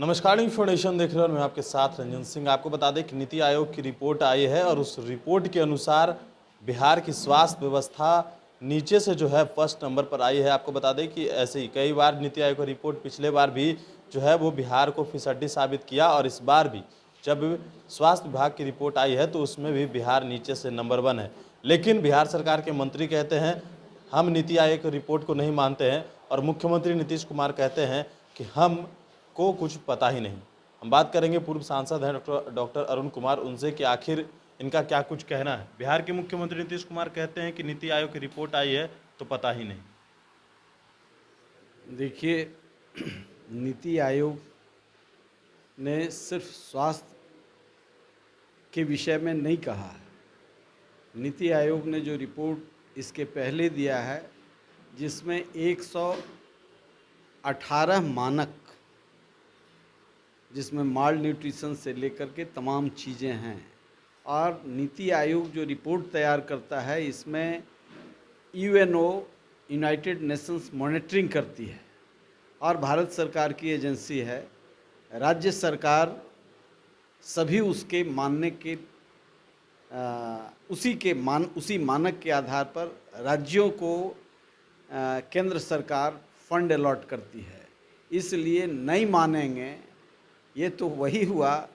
नमस्कार, इन्फॉर्मेशन देख रहे हो और मैं आपके साथ रंजन सिंह। आपको बता दें कि नीति आयोग की रिपोर्ट आई है और उस रिपोर्ट के अनुसार बिहार की स्वास्थ्य व्यवस्था नीचे से जो है फर्स्ट नंबर पर आई है। आपको बता दें कि ऐसे ही कई बार नीति आयोग की रिपोर्ट पिछले बार भी जो है वो बिहार को फिसड्डी साबित किया और इस बार भी जब स्वास्थ्य विभाग की रिपोर्ट आई है तो उसमें भी बिहार नीचे से नंबर 1 है। लेकिन बिहार सरकार के मंत्री कहते हैं हम नीति आयोग की रिपोर्ट को नहीं मानते हैं और मुख्यमंत्री नीतीश कुमार कहते हैं कि हम को कुछ पता ही नहीं। हम बात करेंगे पूर्व सांसद हैं डॉक्टर अरुण कुमार उनसे कि आखिर इनका क्या कुछ कहना है। बिहार के मुख्यमंत्री नीतीश कुमार कहते हैं कि नीति आयोग की रिपोर्ट आई है तो पता ही नहीं। देखिए, नीति आयोग ने सिर्फ स्वास्थ्य के विषय में नहीं कहा है। नीति आयोग ने जो रिपोर्ट इसके पहले दिया है जिसमें 118 मानक, जिसमें माल न्यूट्रिशन से लेकर के तमाम चीज़ें हैं, और नीति आयोग जो रिपोर्ट तैयार करता है इसमें यूएनओ यूनाइटेड नेशंस मॉनिटरिंग करती है और भारत सरकार की एजेंसी है। राज्य सरकार सभी उसके मानने के उसी मानक के आधार पर राज्यों को केंद्र सरकार फंड अलॉट करती है। इसलिए नहीं मानेंगे, ये तो वही हुआ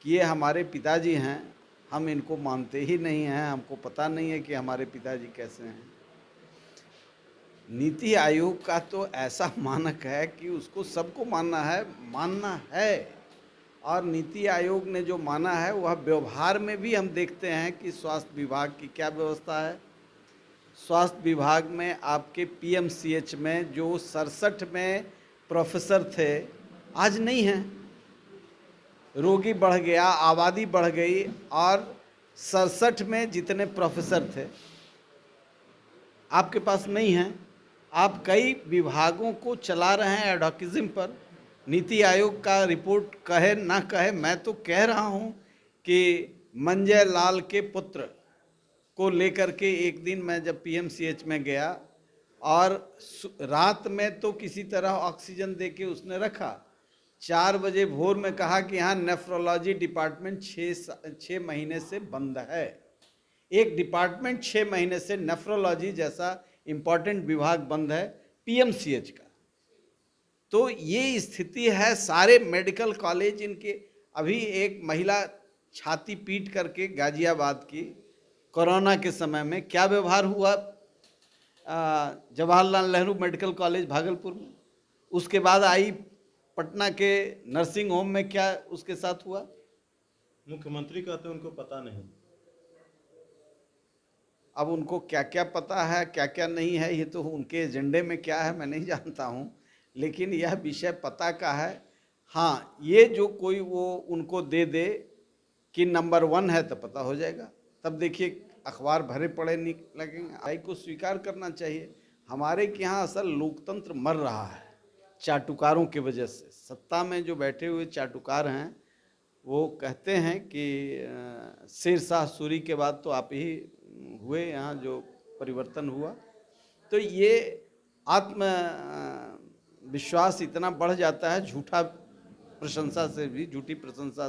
कि ये हमारे पिताजी हैं, हम इनको मानते ही नहीं हैं, हमको पता नहीं है कि हमारे पिताजी कैसे हैं। नीति आयोग का तो ऐसा मानक है कि उसको सबको मानना है और नीति आयोग ने जो माना है वह व्यवहार में भी हम देखते हैं कि स्वास्थ्य विभाग की क्या व्यवस्था है। स्वास्थ्य विभाग में आपके पीएमसीएच में जो 67 में प्रोफेसर थे आज नहीं हैं। रोगी बढ़ गया, आबादी बढ़ गई और 67 में जितने प्रोफेसर थे आपके पास नहीं हैं। आप कई विभागों को चला रहे हैं एडहॉकिज्म पर। नीति आयोग का रिपोर्ट कहे ना कहे, मैं तो कह रहा हूं कि मंजय लाल के पुत्र को लेकर के एक दिन मैं जब पीएमसीएच में गया और रात में तो किसी तरह ऑक्सीजन दे के उसने रखा, 4 बजे भोर में कहा कि यहाँ नेफ्रोलॉजी डिपार्टमेंट 6 महीने से बंद है। एक डिपार्टमेंट 6 महीने से नेफ्रोलॉजी जैसा इम्पॉर्टेंट विभाग बंद है पीएमसीएच का। तो ये स्थिति है सारे मेडिकल कॉलेज इनके। अभी एक महिला छाती पीट करके गाजियाबाद की कोरोना के समय में क्या व्यवहार हुआ जवाहरलाल नेहरू मेडिकल कॉलेज भागलपुर में, उसके बाद आई पटना के नर्सिंग होम में क्या उसके साथ हुआ। मुख्यमंत्री कहते हैं उनको पता नहीं। अब उनको क्या क्या पता है क्या क्या नहीं है ये तो उनके एजेंडे में क्या है मैं नहीं जानता हूँ, लेकिन यह विषय पता का है। हाँ, ये जो कोई वो उनको दे दे कि नंबर 1 है तो पता हो जाएगा, तब देखिए अखबार भरे पड़े लगेंगे। आई को स्वीकार करना चाहिए। हमारे के यहाँ असल लोकतंत्र मर रहा है चाटुकारों की वजह से। सत्ता में जो बैठे हुए चाटुकार हैं वो कहते हैं कि शेरशाह सूरी के बाद तो आप ही हुए, यहाँ जो परिवर्तन हुआ। तो ये आत्म विश्वास इतना बढ़ जाता है झूठी प्रशंसा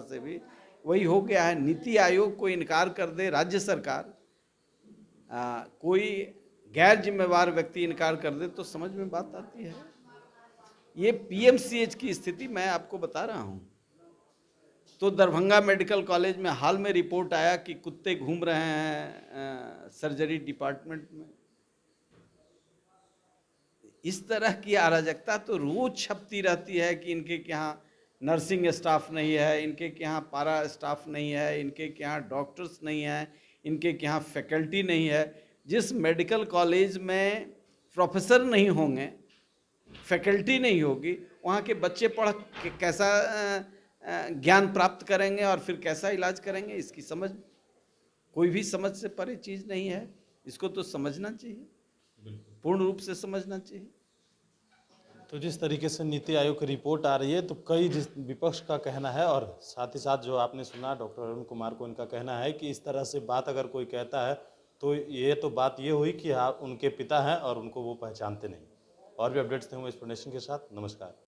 से भी वही हो गया है। नीति आयोग को इनकार कर दे राज्य सरकार, कोई गैर जिम्मेवार व्यक्ति इनकार कर दे तो समझ में बात आती है। ये पीएमसीएच की स्थिति मैं आपको बता रहा हूँ। तो दरभंगा मेडिकल कॉलेज में हाल में रिपोर्ट आया कि कुत्ते घूम रहे हैं सर्जरी डिपार्टमेंट में। इस तरह की अराजकता तो रोज छपती रहती है कि इनके यहाँ नर्सिंग स्टाफ नहीं है, इनके यहाँ पारा स्टाफ नहीं है, इनके यहाँ डॉक्टर्स नहीं है, इनके यहाँ फैकल्टी नहीं है। जिस मेडिकल कॉलेज में प्रोफेसर नहीं होंगे, फैकल्टी नहीं होगी, वहाँ के बच्चे पढ़ के कैसा ज्ञान प्राप्त करेंगे और फिर कैसा इलाज करेंगे। इसकी समझ कोई भी समझ से परे चीज़ नहीं है। इसको तो समझना चाहिए, पूर्ण रूप से समझना चाहिए। तो जिस तरीके से नीति आयोग की रिपोर्ट आ रही है तो कई जिस विपक्ष का कहना है और साथ ही साथ जो आपने सुना डॉक्टर अरुण कुमार को, इनका कहना है कि इस तरह से बात अगर कोई कहता है तो बात ये हुई कि आप उनके पिता हैं और उनको वो पहचानते नहीं। और भी अपडेट्स थे इस इन्फॉर्मेशन के साथ। नमस्कार।